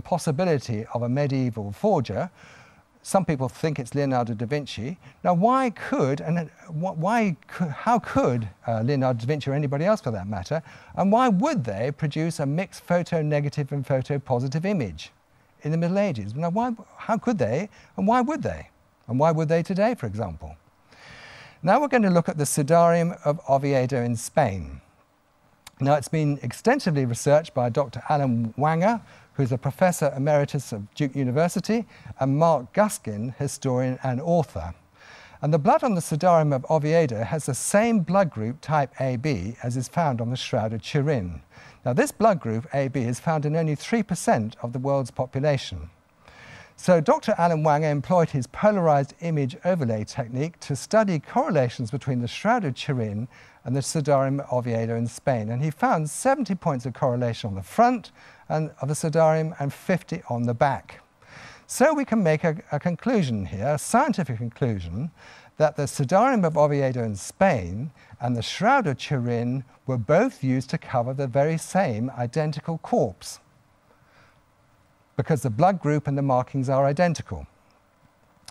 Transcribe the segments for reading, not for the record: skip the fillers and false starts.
possibility of a medieval forger. Some people think it's Leonardo da Vinci. Now, how could Leonardo da Vinci, or anybody else for that matter, and why would they produce a mixed photo-negative and photo-positive image in the Middle Ages? Now, how could they, and why would they? And why would they today, for example? Now we're going to look at the Sudarium of Oviedo in Spain. Now, it's been extensively researched by Dr. Alan Wanger, who's a Professor Emeritus of Duke University, and Mark Guskin, historian and author. And the blood on the Sudarium of Oviedo has the same blood group, type AB, as is found on the Shroud of Turin. Now, this blood group, AB, is found in only 3% of the world's population. So Dr. Alan Wanger employed his polarized image overlay technique to study correlations between the Shroud of Turin and the Sudarium of Oviedo in Spain. And he found 70 points of correlation on the front of the Sudarium and 50 on the back. So we can make a conclusion here, a scientific conclusion, that the Sudarium of Oviedo in Spain and the Shroud of Turin were both used to cover the very same identical corpse, because the blood group and the markings are identical.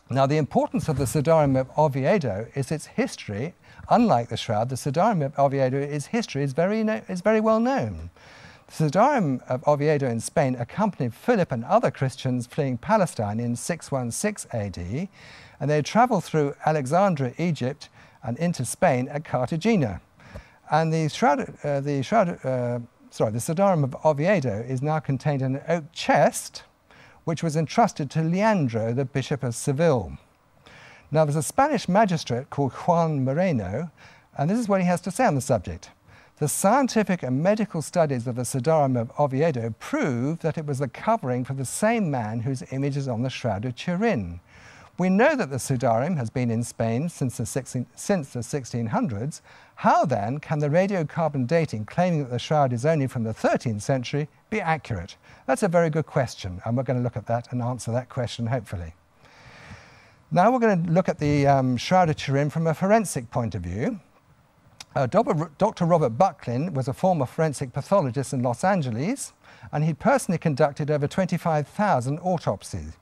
Now, the importance of the Sudarium of Oviedo is its history. Unlike the Shroud, the Sudarium of Oviedo's history is very well known. The Sudarium of Oviedo in Spain accompanied Philip and other Christians fleeing Palestine in 616 AD, and they travelled through Alexandria, Egypt, and into Spain at Cartagena. And the Sudarium of Oviedo is now contained in an oak chest, which was entrusted to Leandro, the Bishop of Seville. Now, there's a Spanish magistrate called Juan Moreno, and this is what he has to say on the subject. The scientific and medical studies of the Sudarium of Oviedo prove that it was the covering for the same man whose image is on the Shroud of Turin. We know that the Sudarium has been in Spain since the 1600s. How then can the radiocarbon dating claiming that the Shroud is only from the 13th century be accurate? That's a very good question, and we're going to look at that and answer that question, hopefully. Now we're going to look at the Shroud of Turin from a forensic point of view. Dr. Robert Bucklin was a former forensic pathologist in Los Angeles, and he personally conducted over 25,000 autopsies.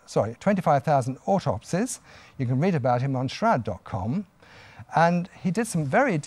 25,000 autopsies. You can read about him on shroud.com. And he did some very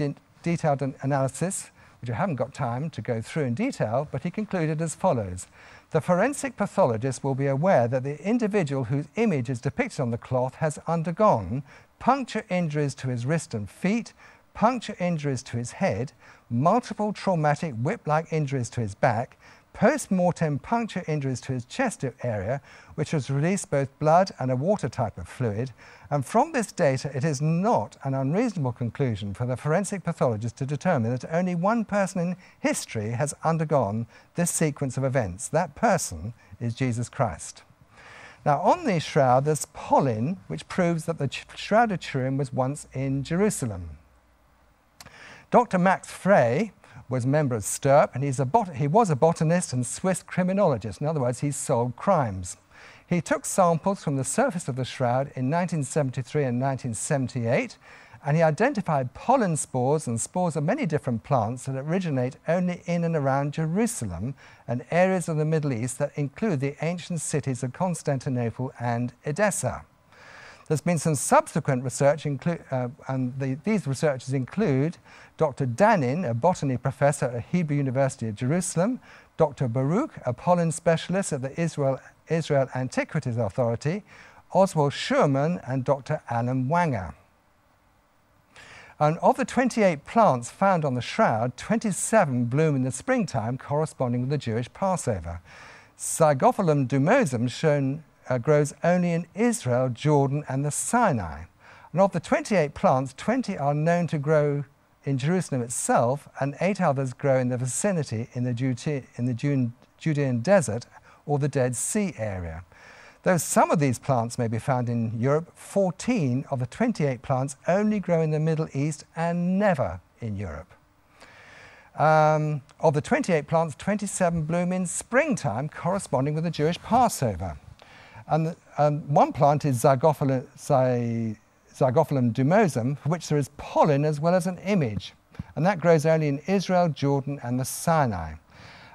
detailed analysis, which I haven't got time to go through in detail, but he concluded as follows. The forensic pathologist will be aware that the individual whose image is depicted on the cloth has undergone puncture injuries to his wrist and feet, puncture injuries to his head, multiple traumatic whip-like injuries to his back, post-mortem puncture injuries to his chest area, which has released both blood and a water type of fluid. And from this data, it is not an unreasonable conclusion for the forensic pathologist to determine that only one person in history has undergone this sequence of events. That person is Jesus Christ. Now, on the shroud, there's pollen, which proves that the Shroud of Turin was once in Jerusalem. Dr. Max Frey was a member of STURP, and he was a botanist and Swiss criminologist. In other words, he solved crimes. He took samples from the surface of the shroud in 1973 and 1978, and he identified pollen spores and spores of many different plants that originate only in and around Jerusalem and areas of the Middle East that include the ancient cities of Constantinople and Edessa. There's been some subsequent research, these researchers include Dr. Danin, a botany professor at Hebrew University of Jerusalem, Dr. Baruch, a pollen specialist at the Israel Antiquities Authority, Oswald Schurman, and Dr. Alan Wanger. And of the 28 plants found on the shroud, 27 bloom in the springtime, corresponding with the Jewish Passover. Zygophyllum dumosum grows only in Israel, Jordan, and the Sinai. And of the 28 plants, 20 are known to grow in Jerusalem itself, and 8 others grow in the vicinity in the Judean desert or the Dead Sea area. Though some of these plants may be found in Europe, 14 of the 28 plants only grow in the Middle East and never in Europe. Of the 28 plants, 27 bloom in springtime, corresponding with the Jewish Passover. And one plant is Zygophyllum dumosum, for which there is pollen as well as an image. And that grows only in Israel, Jordan, and the Sinai.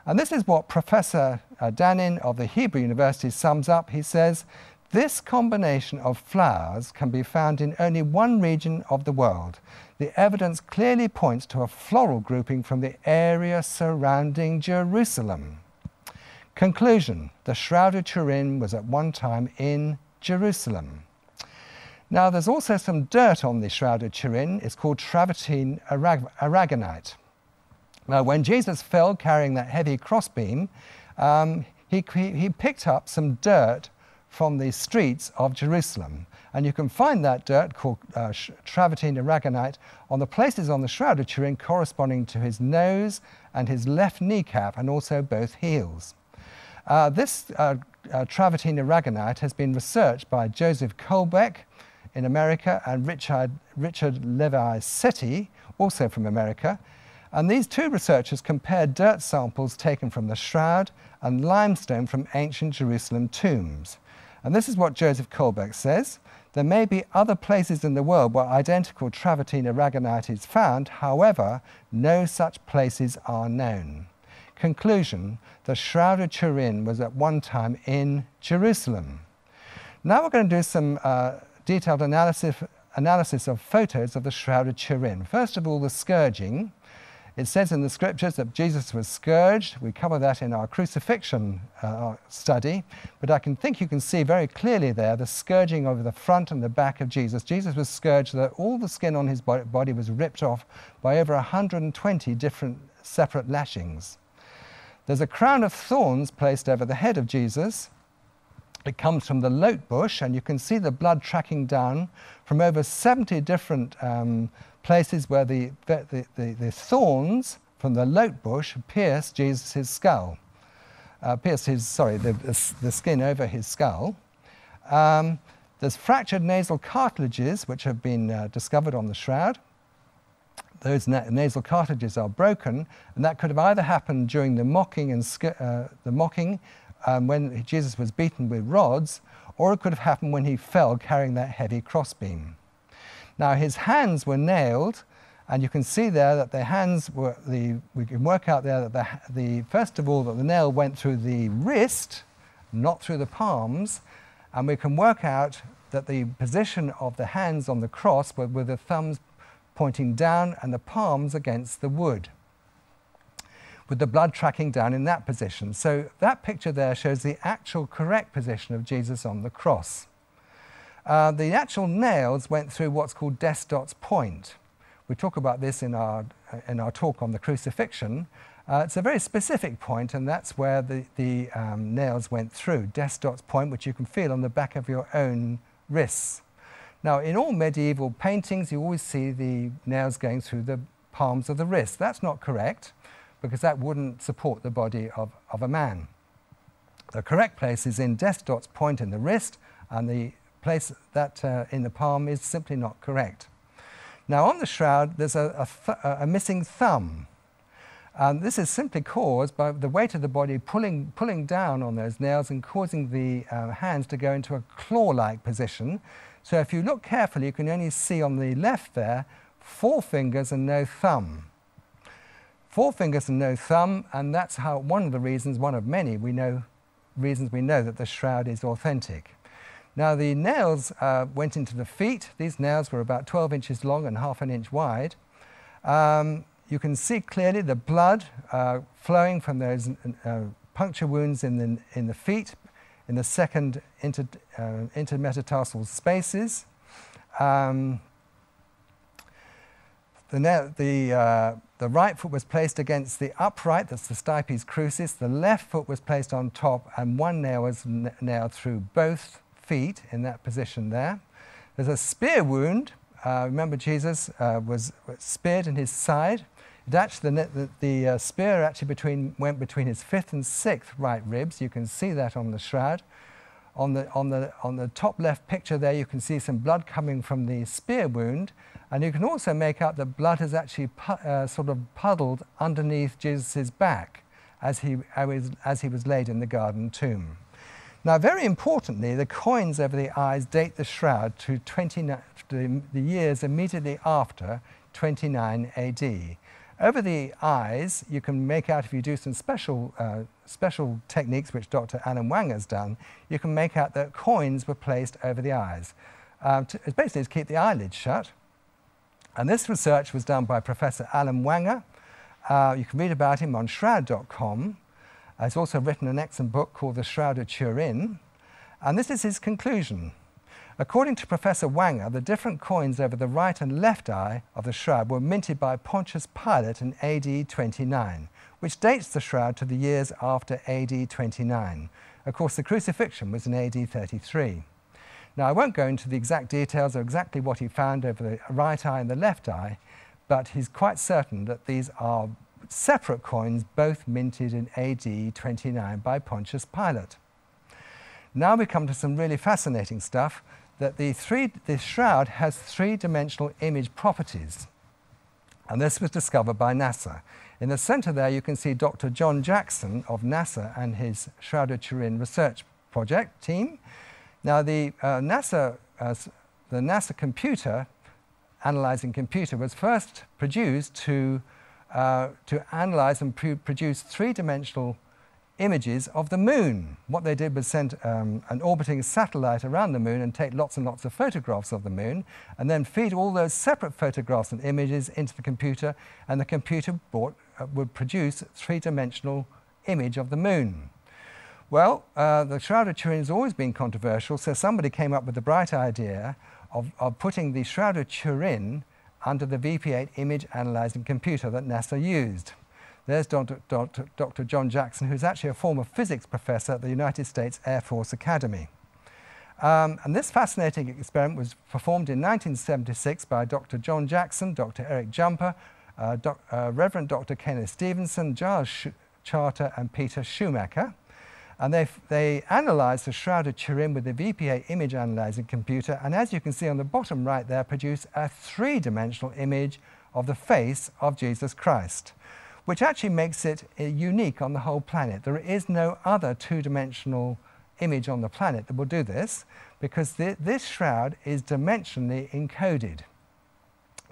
And this is what Professor Danin of the Hebrew University sums up. He says, "This combination of flowers can be found in only one region of the world. The evidence clearly points to a floral grouping from the area surrounding Jerusalem." Conclusion: the Shroud of Turin was at one time in Jerusalem. Now, there's also some dirt on the Shroud of Turin. It's called travertine aragonite. Now, when Jesus fell carrying that heavy crossbeam, he picked up some dirt from the streets of Jerusalem. And you can find that dirt, called travertine aragonite, on the places on the Shroud of Turin corresponding to his nose and his left kneecap, and also both heels. This travertine aragonite has been researched by Joseph Kolbeck in America and Richard Levi-Setti, also from America. And these two researchers compared dirt samples taken from the shroud and limestone from ancient Jerusalem tombs. And this is what Joseph Kolbeck says: "There may be other places in the world where identical travertine aragonite is found. However, no such places are known." Conclusion: the Shroud of Turin was at one time in Jerusalem. Now we're going to do some detailed analysis of photos of the Shroud of Turin. First of all, the scourging. It says in the scriptures that Jesus was scourged. We cover that in our crucifixion study, but I think you can see very clearly there the scourging over the front and the back of Jesus. Jesus was scourged so that all the skin on his body was ripped off by over 120 different separate lashings. There's a crown of thorns placed over the head of Jesus. It comes from the lote bush, and you can see the blood tracking down from over 70 different places where the thorns from the lote bush pierced Jesus' skull, the skin over his skull. There's fractured nasal cartilages which have been discovered on the shroud. Those nasal cartilages are broken, and that could have either happened during the mocking when Jesus was beaten with rods, or it could have happened when he fell carrying that heavy crossbeam. Now, his hands were nailed, and you can see there that the hands were, we can work out there that first of all, that the nail went through the wrist, not through the palms, and we can work out that the position of the hands on the cross were with the thumbs pointing down and the palms against the wood, with the blood tracking down in that position. So that picture there shows the actual correct position of Jesus on the cross. The actual nails went through what's called Desdot's point. We talk about this in our talk on the crucifixion. It's a very specific point, and that's where the nails went through, Desdot's point, which you can feel on the back of your own wrists. Now, in all medieval paintings, you always see the nails going through the palms of the wrist. That's not correct, because that wouldn't support the body of a man. The correct place is in Desdot's point in the wrist, and the place that in the palm is simply not correct. Now, on the shroud, there's a missing thumb. This is simply caused by the weight of the body pulling down on those nails and causing the hands to go into a claw-like position. So if you look carefully, you can only see on the left there 4 fingers and no thumb. 4 fingers and no thumb, and that's how one of the reasons, one of many reasons we know that the shroud is authentic. Now, the nails went into the feet. These nails were about 12 inches long and ½ inch wide. You can see clearly the blood flowing from those puncture wounds in the feet, in the second intermetatarsal spaces. The right foot was placed against the upright, that's the stipes crucis. The left foot was placed on top, and one nail was nailed through both feet in that position there. There's a spear wound. Remember, Jesus was speared in his side. It actually, the spear actually went between his 5th and 6th right ribs. You can see that on the shroud. On the top left picture there, you can see some blood coming from the spear wound, and you can also make out that blood has actually sort of puddled underneath Jesus' back as he was laid in the garden tomb. Now, very importantly, the coins over the eyes date the shroud to the years immediately after 29 AD. Over the eyes, you can make out, if you do some special techniques, which Dr. Alan Wang has done, you can make out that coins were placed over the eyes. It's basically to keep the eyelids shut. And this research was done by Professor Alan Wanger. You can read about him on Shroud.com. He's also written an excellent book called The Shroud of Turin. And this is his conclusion. According to Professor Wanger, the different coins over the right and left eye of the shroud were minted by Pontius Pilate in AD 29, which dates the shroud to the years after AD 29. Of course, the crucifixion was in AD 33. Now, I won't go into the exact details of exactly what he found over the right eye and the left eye, but he's quite certain that these are separate coins, both minted in AD 29 by Pontius Pilate. Now we come to some really fascinating stuff, that the shroud has three-dimensional image properties. And this was discovered by NASA. In the center there, you can see Dr. John Jackson of NASA and his Shroud of Turin research project team. Now, the NASA computer, analyzing computer, was first produced to analyze and produce three-dimensional images of the moon. What they did was send an orbiting satellite around the moon and take lots and lots of photographs of the moon, and then feed all those separate photographs and images into the computer, and the computer would produce a three-dimensional image of the moon. Well, the Shroud of Turin has always been controversial, so somebody came up with the bright idea of putting the Shroud of Turin under the VP8 image analyzing computer that NASA used. There's Dr. John Jackson, who's actually a former physics professor at the United States Air Force Academy. And this fascinating experiment was performed in 1976 by Dr. John Jackson, Dr. Eric Jumper, Reverend Dr. Kenneth Stevenson, Giles Charter, and Peter Schumacher. And they analyzed the Shroud of Turin with the VP8 image analyzing computer, and as you can see on the bottom right there, produced a three-dimensional image of the face of Jesus Christ, which actually makes it unique on the whole planet. There is no other two-dimensional image on the planet that will do this, because this shroud is dimensionally encoded.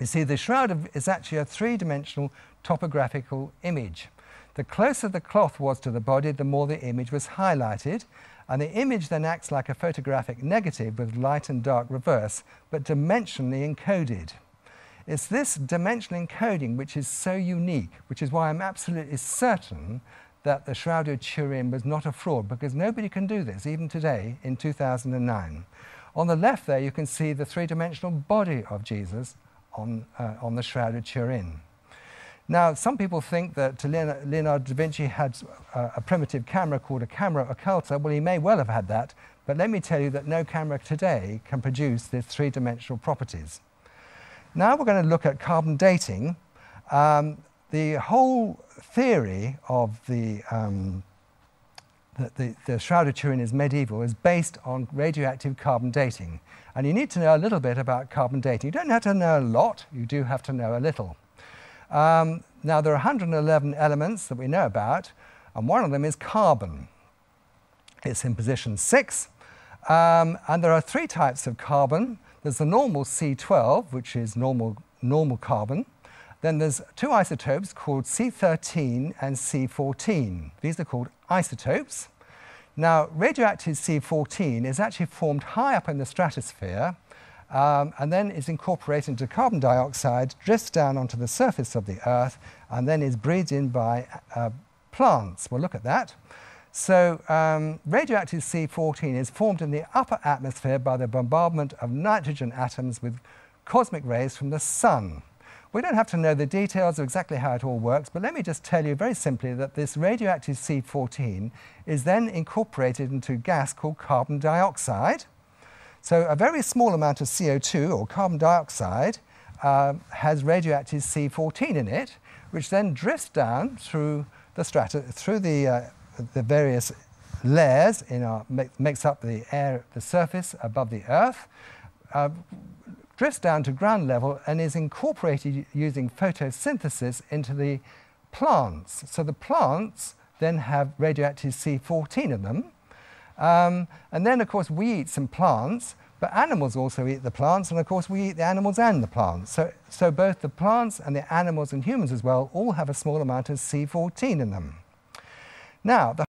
You see, the shroud is actually a three-dimensional topographical image. The closer the cloth was to the body, the more the image was highlighted, and the image then acts like a photographic negative with light and dark reverse, but dimensionally encoded. It's this dimensional encoding which is so unique, which is why I'm absolutely certain that the Shroud of Turin was not a fraud, because nobody can do this, even today, in 2009. On the left there, you can see the three-dimensional body of Jesus on the Shroud of Turin. Now, some people think that Leonardo da Vinci had a primitive camera called a camera occulta. Well, he may well have had that, but let me tell you that no camera today can produce these three-dimensional properties. Now we're going to look at carbon dating. The whole theory of the Shroud of Turin is medieval is based on radioactive carbon dating. And you need to know a little bit about carbon dating. You don't have to know a lot, you do have to know a little. Now, there are 111 elements that we know about, and one of them is carbon. It's in position 6, and there are three types of carbon. There's the normal C12, which is normal carbon. Then there's two isotopes called C13 and C14. These are called isotopes. Now, radioactive C14 is actually formed high up in the stratosphere, and then is incorporated into carbon dioxide, drifts down onto the surface of the Earth, and then is breathed in by plants. We'll look at that. So radioactive C14 is formed in the upper atmosphere by the bombardment of nitrogen atoms with cosmic rays from the sun. We don't have to know the details of exactly how it all works, but let me just tell you very simply that this radioactive C14 is then incorporated into a gas called carbon dioxide. So a very small amount of CO2, or carbon dioxide, has radioactive C14 in it, which then drifts down through the various layers makes up the air, the surface above the Earth, drifts down to ground level and is incorporated using photosynthesis into the plants. So the plants then have radioactive C14 in them. And then, of course, we eat some plants, But animals also eat the plants, and of course we eat the animals and the plants. So both the plants and the animals and humans as well all have a small amount of C14 in them. Now, the